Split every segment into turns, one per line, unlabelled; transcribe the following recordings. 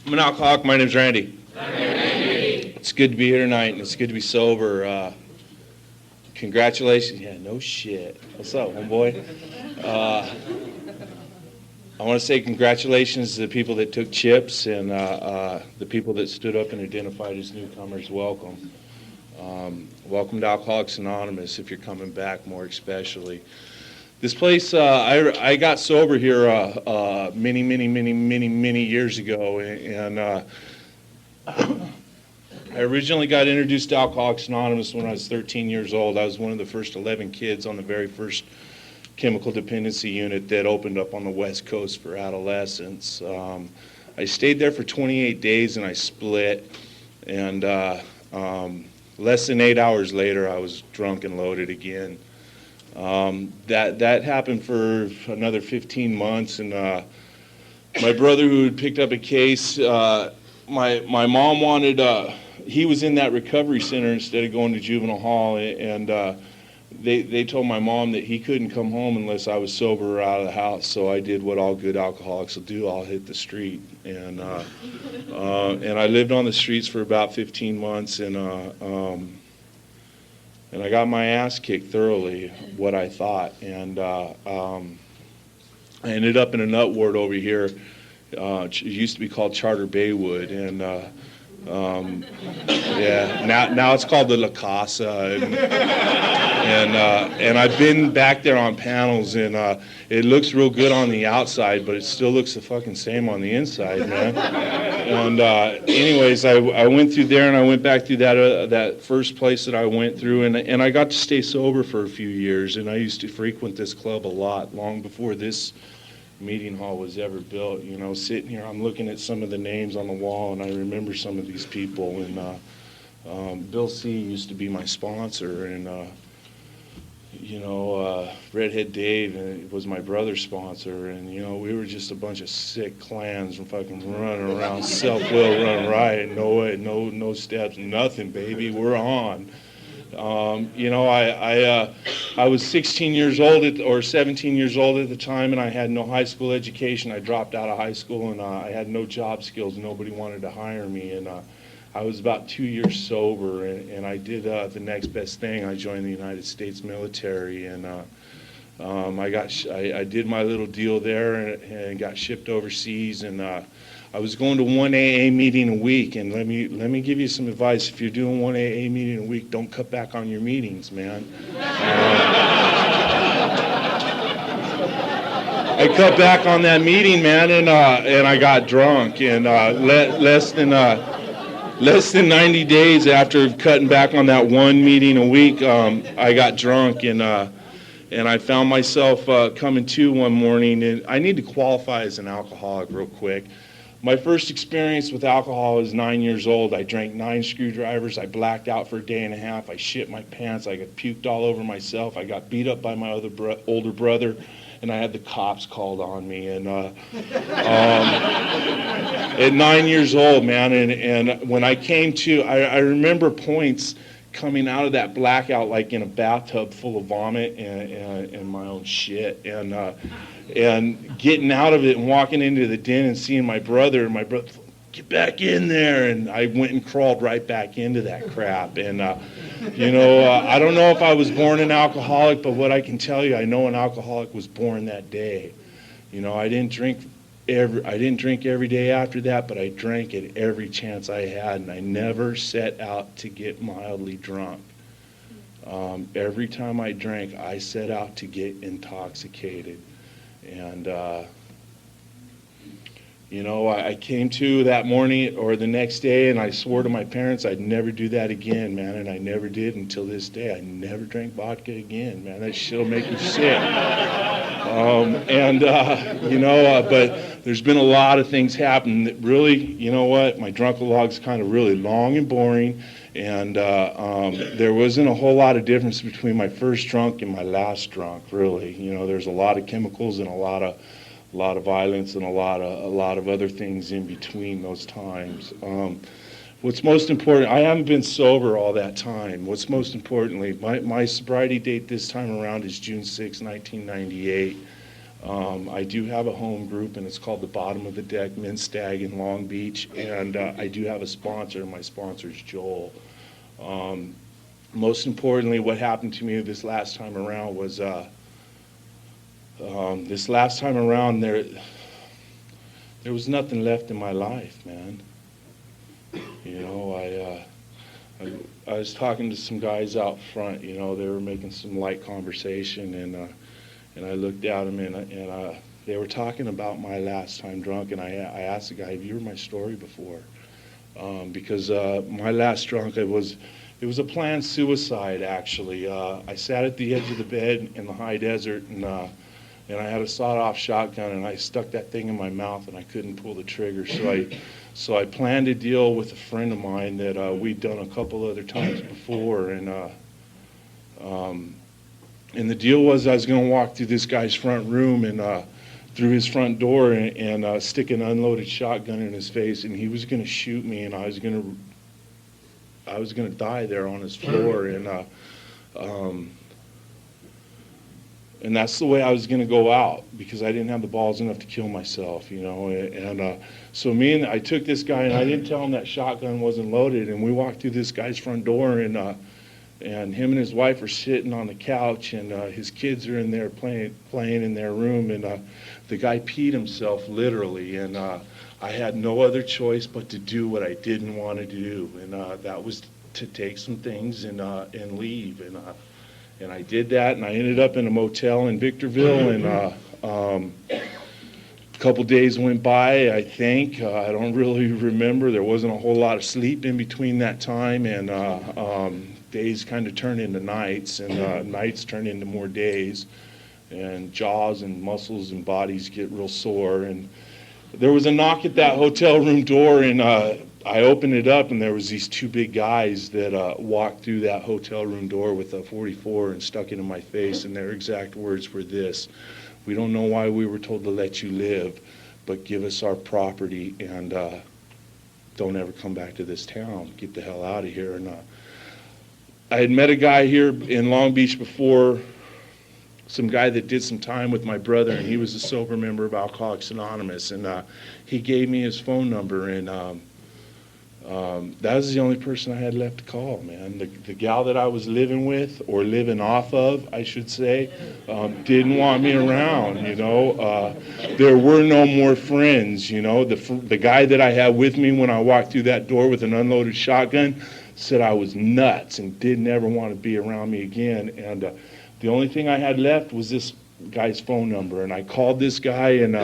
I'm an alcoholic. My name's Randy. It's good to be here tonight, and it's good to be sober. Congratulations. Yeah, no shit. What's up, homeboy? I want to say congratulations to the people that took chips and the people that stood up and identified as newcomers. Welcome. Welcome to Alcoholics Anonymous, if you're coming back, more especially. This place, I got sober here many years ago, and I originally got introduced to Alcoholics Anonymous when I was 13 years old. I was one of the first 11 kids on the very first chemical dependency unit that opened up on the West Coast for adolescents. I stayed there for 28 days and I split, and less than 8 hours later I was drunk and loaded again. That happened for another 15 months, and my brother, who had picked up a case, my mom wanted, he was in that recovery center instead of going to juvenile hall, and they told my mom that he couldn't come home unless I was sober or out of the house. So I did what all good alcoholics will do. I'll hit the street, and I lived on the streets for about 15 months, and I got my ass kicked thoroughly, what I thought, and I ended up in a nut ward over here. It used to be called Charter Baywood, and yeah, now it's called the La Casa, and I've been back there on panels, and it looks real good on the outside, but it still looks the fucking same on the inside, man. And anyways, I went through there, and I went back through that first place that I went through, and I got to stay sober for a few years, and I used to frequent this club a lot, long before this meeting hall was ever built. You know, sitting here, I'm looking at some of the names on the wall, and I remember some of these people, and Bill C. used to be my sponsor, and Redhead Dave was my brother's sponsor, and we were just a bunch of sick clans and fucking running around, self-will, running riot, no steps, nothing, baby, we're on. I was 16 years old or 17 years old at the time, and I had no high school education. I dropped out of high school, and I had no job skills. Nobody wanted to hire me, and I was about 2 years sober, and I did the next best thing. I joined the United States military, and I did my little deal there and got shipped overseas, and I was going to one AA meeting a week, and let me give you some advice. If you're doing one AA meeting a week, don't cut back on your meetings, man. I cut back on that meeting, man, and I got drunk, and less than 90 days after cutting back on that one meeting a week, I got drunk, and I found myself coming to one morning, and I need to qualify as an alcoholic real quick. My first experience with alcohol was 9 years old. I drank 9 screwdrivers. I blacked out for a day and a half. I shit my pants. I got puked all over myself. I got beat up by my older brother, and I had the cops called on me. And at 9 years old, man, and when I came to, I remember points coming out of that blackout like in a bathtub full of vomit and my own shit, and getting out of it and walking into the den and seeing my brother, get back in there, and I went and crawled right back into that crap. And I don't know if I was born an alcoholic, but what I can tell you, I know an alcoholic was born that day. I didn't drink every day after that, but I drank at every chance I had, and I never set out to get mildly drunk. Every time I drank, I set out to get intoxicated. And I came to that morning or the next day, and I swore to my parents I'd never do that again, man, and I never did until this day. I never drank vodka again, man. That shit'll make you sick. But there's been a lot of things happen that really, my drunk-a-log's kind of really long and boring, and there wasn't a whole lot of difference between my first drunk and my last drunk, really. There's a lot of chemicals and a lot of violence and a lot of other things in between those times. What's most important, I haven't been sober all that time. What's most importantly, my sobriety date this time around is June 6, 1998. I do have a home group, and it's called the Bottom of the Deck Men's Stag in Long Beach, and I do have a sponsor, and my sponsor is Joel. Most importantly, what happened to me this last time around was, there was nothing left in my life, man. You know, I was talking to some guys out front, you know, they were making some light conversation, and I looked at them, and they were talking about my last time drunk, and I asked the guy, have you heard my story before? Because my last drunk, it was a planned suicide, actually. I sat at the edge of the bed in the high desert, and I had a sawed-off shotgun, and I stuck that thing in my mouth, and I couldn't pull the trigger. So I planned a deal with a friend of mine that we'd done a couple other times before, and the deal was I was going to walk through this guy's front room and through his front door and stick an unloaded shotgun in his face, and he was going to shoot me, and I was going to die there on his floor, and that's the way I was going to go out, because I didn't have the balls enough to kill myself, you know. And so I took this guy, and I didn't tell him that shotgun wasn't loaded, and we walked through this guy's front door, and him and his wife are sitting on the couch, and his kids are in there playing in their room, and the guy peed himself, literally, and I had no other choice but to do what I didn't want to do, and that was to take some things and leave, and I did that, and I ended up in a motel in Victorville, and a couple days went by, I think. I don't really remember. There wasn't a whole lot of sleep in between that time, and days kind of turned into nights, and nights turned into more days, and jaws and muscles and bodies get real sore. And there was a knock at that hotel room door, and I opened it up, and there was these two big guys that walked through that hotel room door with a .44 and stuck it in my face, and their exact words were this: we don't know why we were told to let you live, but give us our property, and don't ever come back to this town. Get the hell out of here. And I had met a guy here in Long Beach before, some guy that did some time with my brother, and he was a sober member of Alcoholics Anonymous, and he gave me his phone number, and that was the only person I had left to call, man. The gal that I was living with, or living off of, I should say, didn't want me around, you know. There were no more friends, you know. The guy that I had with me when I walked through that door with an unloaded shotgun said I was nuts and didn't ever want to be around me again. And the only thing I had left was this guy's phone number, and I called this guy, and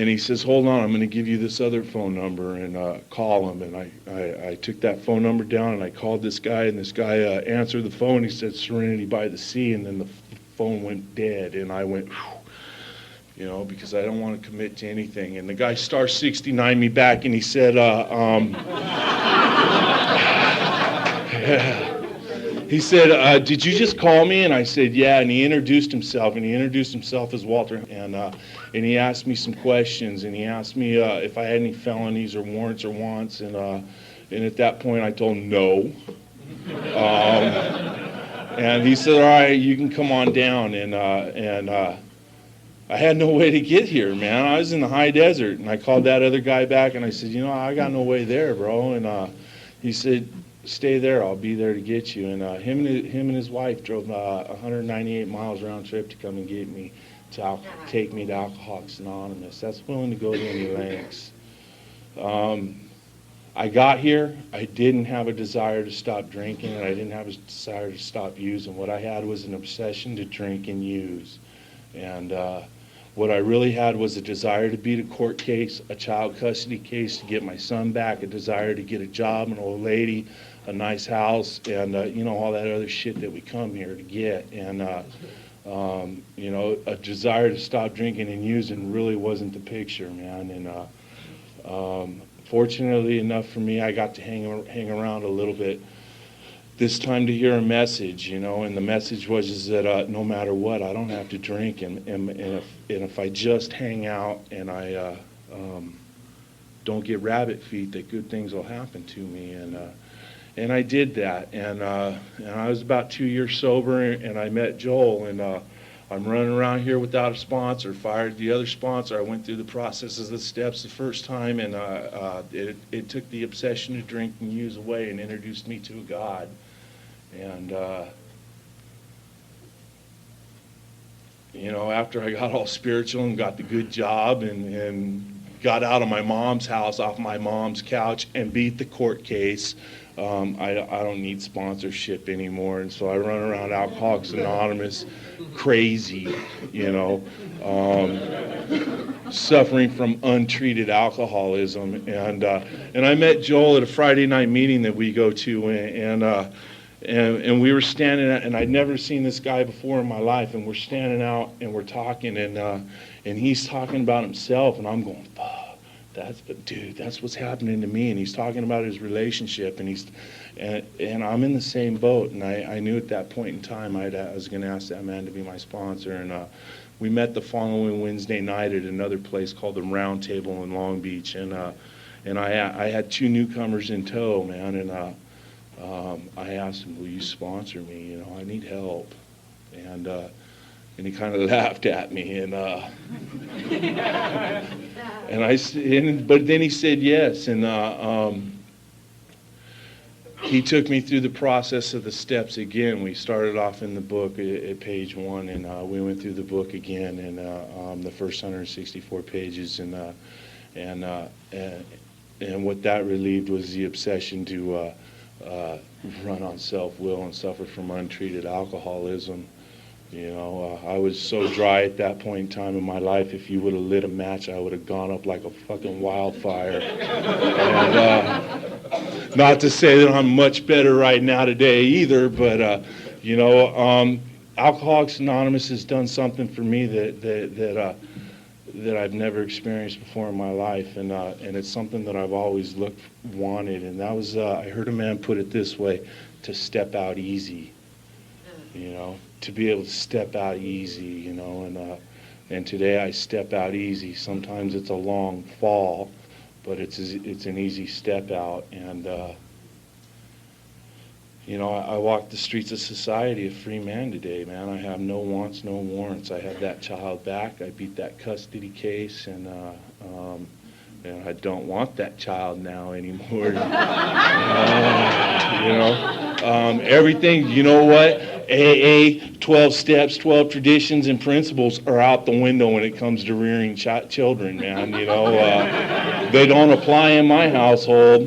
he says, hold on, I'm going to give you this other phone number, and call him. And I took that phone number down, and I called this guy, and this guy answered the phone. He said, Serenity by the Sea, and then the phone went dead, and I went, whew, you know, because I don't want to commit to anything. And the guy star 69 me back, and he said, he said, did you just call me? And I said, yeah. And he introduced himself, as Walter. And he asked me some questions, and he asked me if I had any felonies or warrants or wants. And at that point, I told him no. And he said, all right, you can come on down. And I had no way to get here, man. I was in the high desert. And I called that other guy back, and I said, you know, I got no way there, bro. And he said, stay there, I'll be there to get you. And him and his wife drove 198 miles round trip to come and get me, to take me to Alcoholics Anonymous. That's willing to go to any lengths. I got here, I didn't have a desire to stop drinking, and I didn't have a desire to stop using. What I had was an obsession to drink and use. And what I really had was a desire to beat a court case, a child custody case to get my son back, a desire to get a job, an old lady, a nice house, and you know, all that other shit that we come here to get. And you know, a desire to stop drinking and using really wasn't the picture, man. And fortunately enough for me, I got to hang around a little bit this time to hear a message, you know, and the message was that no matter what, I don't have to drink, and if I just hang out and I don't get rabbit feet, that good things will happen to me. And I did that, and I was about 2 years sober, and I met Joel, and I'm running around here without a sponsor, fired the other sponsor. I went through the process of the steps the first time, and it took the obsession to drink and use away and introduced me to a God. And, after I got all spiritual and got the good job and got out of my mom's house, off my mom's couch, and beat the court case, I don't need sponsorship anymore. And so I run around Alcoholics Anonymous crazy, suffering from untreated alcoholism. And I met Joel at a Friday night meeting that we go to, and we were standing out, and I'd never seen this guy before in my life, and we're standing out and we're talking, and he's talking about himself, and I'm going, fuck. That's what's happening to me. And he's talking about his relationship, and I'm in the same boat. And I knew at that point in time I was going to ask that man to be my sponsor. And we met the following Wednesday night at another place called the Round Table in Long Beach. And I had two newcomers in tow, man. And I asked him, "Will you sponsor me? I need help." And he kind of laughed at me, but then he said yes, and he took me through the process of the steps again. We started off in the book at page 1, and we went through the book again, and the first 164 pages, and what that relieved was the obsession to run on self-will and suffer from untreated alcoholism. I was so dry at that point in time in my life, if you would have lit a match, I would have gone up like a fucking wildfire. And not to say that I'm much better right now today either, but, Alcoholics Anonymous has done something for me that I've never experienced before in my life, and it's something that I've always wanted, and that was, I heard a man put it this way, to step out easy, to be able to step out easy, and today I step out easy. Sometimes it's a long fall, but it's an easy step out, and I walk the streets of society a free man today, man. I have no wants, no warrants. I have that child back. I beat that custody case, and I don't want that child now anymore. Everything, you know what? AA, 12 steps, 12 traditions, and principles are out the window when it comes to rearing children, man. They don't apply in my household.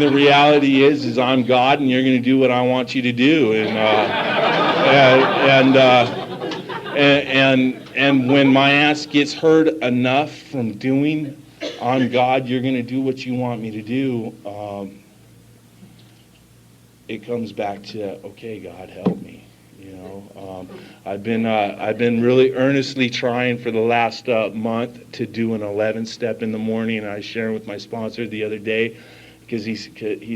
The reality is I'm God, and you're going to do what I want you to do. And when my ass gets hurt enough from doing, I'm God, you're going to do what you want me to do. It comes back to, okay, God, help me. I've been really earnestly trying for the last month to do an 11-step in the morning, and I was sharing with my sponsor the other day, because he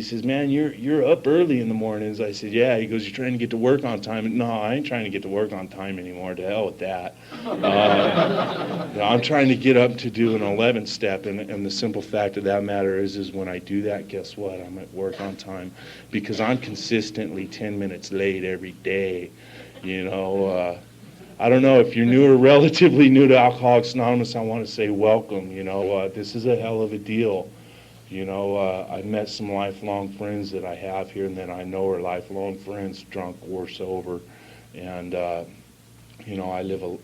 says, "Man, you're up early in the mornings." I said, "Yeah." He goes, "You're trying to get to work on time." No, I ain't trying to get to work on time anymore. To hell with that. I'm trying to get up to do an 11-step, and the simple fact of that matter is when I do that, guess what? I'm at work on time, because I'm consistently 10 minutes late every day. I don't know, if you're new or relatively new to Alcoholics Anonymous, I want to say welcome. This is a hell of a deal. I've met some lifelong friends that I have here and that I know are lifelong friends, drunk or sober, and I live a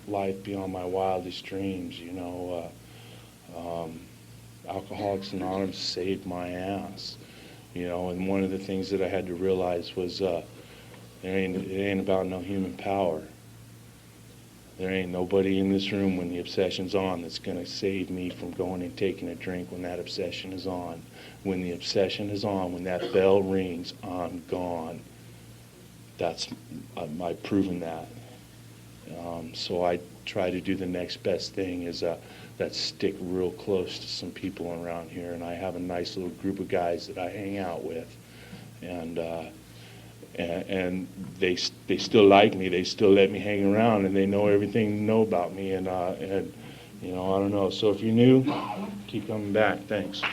life beyond my wildest dreams. Alcoholics Anonymous saved my ass, and one of the things that I had to realize was it ain't about no human power. There ain't nobody in this room when the obsession's on that's going to save me from going and taking a drink when that obsession is on. When the obsession is on, when that bell rings, I'm gone. I've proven that. So I try to do the next best thing is that stick real close to some people around here, and I have a nice little group of guys that I hang out with, and they still like me. They still let me hang around, and they know everything they know about me. And I don't know. So if you're new, keep coming back. Thanks.